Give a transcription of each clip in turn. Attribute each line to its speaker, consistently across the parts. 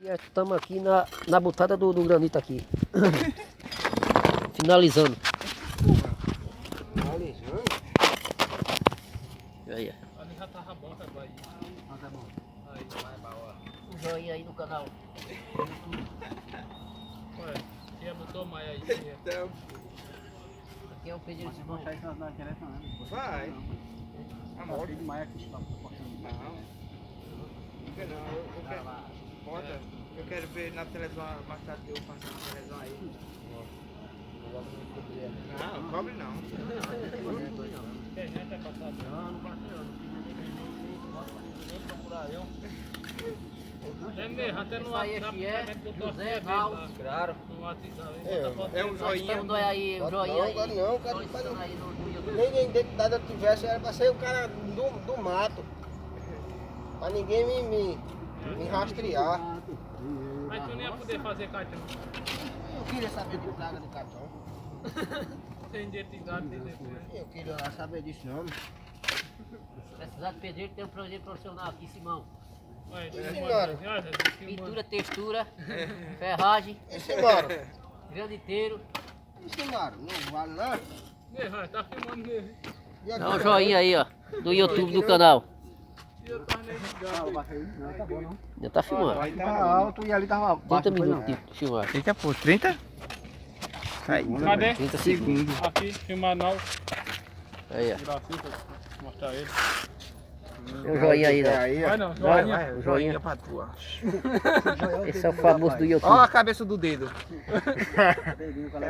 Speaker 1: Estamos aqui na botada do granito aqui. Finalizando. Aí,
Speaker 2: Ali já tava bom, tá bom aí.
Speaker 3: Tá bom.
Speaker 2: Aí, vai, ó.
Speaker 1: um joinha aí no canal.
Speaker 2: Ué, tia botou mais aí.
Speaker 4: Então,
Speaker 1: Aqui é o pedido
Speaker 3: Mas
Speaker 1: de
Speaker 3: se botar isso na internet, não.
Speaker 4: vai.
Speaker 3: Amor. Tem demais aqui, tá postando.
Speaker 4: Não. Porque não, eu quero. Bota. Eu quero ver na televisão mais tarde eu faço na televisão aí. Não, cobre não.
Speaker 2: Quem é que é passado?
Speaker 1: Não passei não. Nem procurar eu.
Speaker 2: É mesmo, até no
Speaker 1: Esse aí
Speaker 2: WhatsApp.
Speaker 1: é
Speaker 2: também botou
Speaker 1: José
Speaker 2: a
Speaker 1: Val.
Speaker 2: lá.
Speaker 4: Claro.
Speaker 2: No WhatsApp.
Speaker 4: É um joinha.
Speaker 1: Então dói aí, o joinha aí.
Speaker 5: Não, cara,
Speaker 1: Só isso aí no YouTube.
Speaker 5: nem identidade eu tivesse, era pra ser o cara do mato. Pra ninguém me rastrear.
Speaker 2: Mas tu não ia poder fazer cartão.
Speaker 5: Eu queria saber de plaga do cartão.
Speaker 2: Sem identidade, sem depois.
Speaker 5: Eu queria saber disso não.
Speaker 1: Precisar de pedreiro, tem um projeto profissional aqui, Simão.
Speaker 2: Ué,
Speaker 5: senhora.
Speaker 1: Pintura, textura, ferragem,
Speaker 5: Esse mano.
Speaker 1: graniteiro.
Speaker 5: Esse mano, não vale nada.
Speaker 2: Tá filmando mesmo.
Speaker 5: E aqui,
Speaker 1: Dá um joinha aí, ó. Do YouTube do canal.
Speaker 2: E eu tava nem ligado.
Speaker 3: Não, tá bom, não.
Speaker 1: Já tá filmando.
Speaker 3: Aí tava alto e ali tava baixo.
Speaker 1: 30
Speaker 3: não foi,
Speaker 1: minutos
Speaker 3: não.
Speaker 1: de filmar.
Speaker 4: Eita, pô, 30? Aí.
Speaker 2: Cadê?
Speaker 1: 30 segundos.
Speaker 2: Aqui, filmar não.
Speaker 1: Aí, ó.
Speaker 2: Tirar assim pra mostrar ele.
Speaker 1: Tem um joinha aí, né?
Speaker 5: Aí,
Speaker 2: Vai não,
Speaker 1: Vai,
Speaker 2: joinha.
Speaker 1: vai, joinha.
Speaker 4: pra tua.
Speaker 1: Esse é o famoso do
Speaker 4: Ó
Speaker 1: YouTube.
Speaker 4: a cabeça do dedo.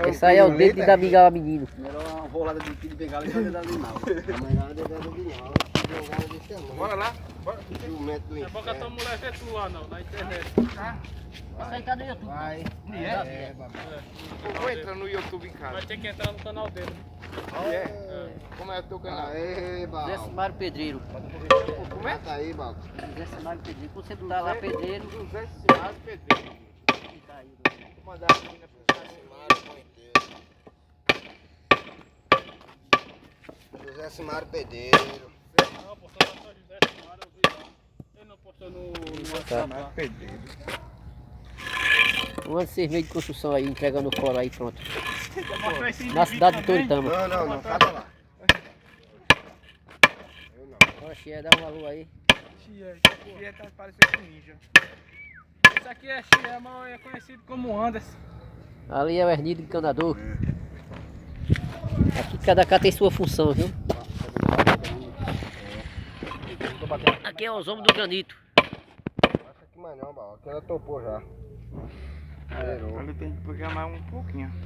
Speaker 1: Esse aí é o dedo da amiga menino.
Speaker 3: Melhor uma rolada de tiro de bengala e fazer da animal.
Speaker 4: Bora lá. Bora.
Speaker 2: É bom que a tua mulher vê tu lá não, na internet.
Speaker 1: Essa aí tá no YouTube.
Speaker 5: Vai.
Speaker 1: É,
Speaker 4: Eu vou entrar no YouTube em casa.
Speaker 2: Vai ter que entrar no canal dele.
Speaker 4: Como é o teu canal?
Speaker 5: Aê,
Speaker 1: Zé
Speaker 5: Balco.
Speaker 1: Simário Pedreiro.
Speaker 5: Como é que tá aí, Balco?
Speaker 1: Zé Simário Pedreiro. Quando você botar lá Pedreiro,
Speaker 4: José Ciado Pedreiro.
Speaker 1: fica aí.
Speaker 4: Vou mandar a menina pra
Speaker 5: José Simário Pedreiro.
Speaker 2: Não, postou lá só José Simário, eu vi lá. Ele não postou no WhatsApp lá.
Speaker 4: Pedreiro.
Speaker 1: Um ano de serviço de construção aí, entregando fora aí, pronto.
Speaker 2: Mostra esse
Speaker 1: Na cidade de Toritama.
Speaker 5: Não, cada lá.
Speaker 1: Oxe, dá um alô aí.
Speaker 2: Xie.
Speaker 4: Queria tá parecendo um ninja.
Speaker 2: Esse aqui é Xie, mas é conhecido como Anderson.
Speaker 1: Ali é o Hernito Encanador. Aqui cada cá tem sua função, viu? Aqui é os homens do granito.
Speaker 5: Acho que mais não, Balco. Aqui ela topou já.
Speaker 4: Ali tem que programar um pouquinho.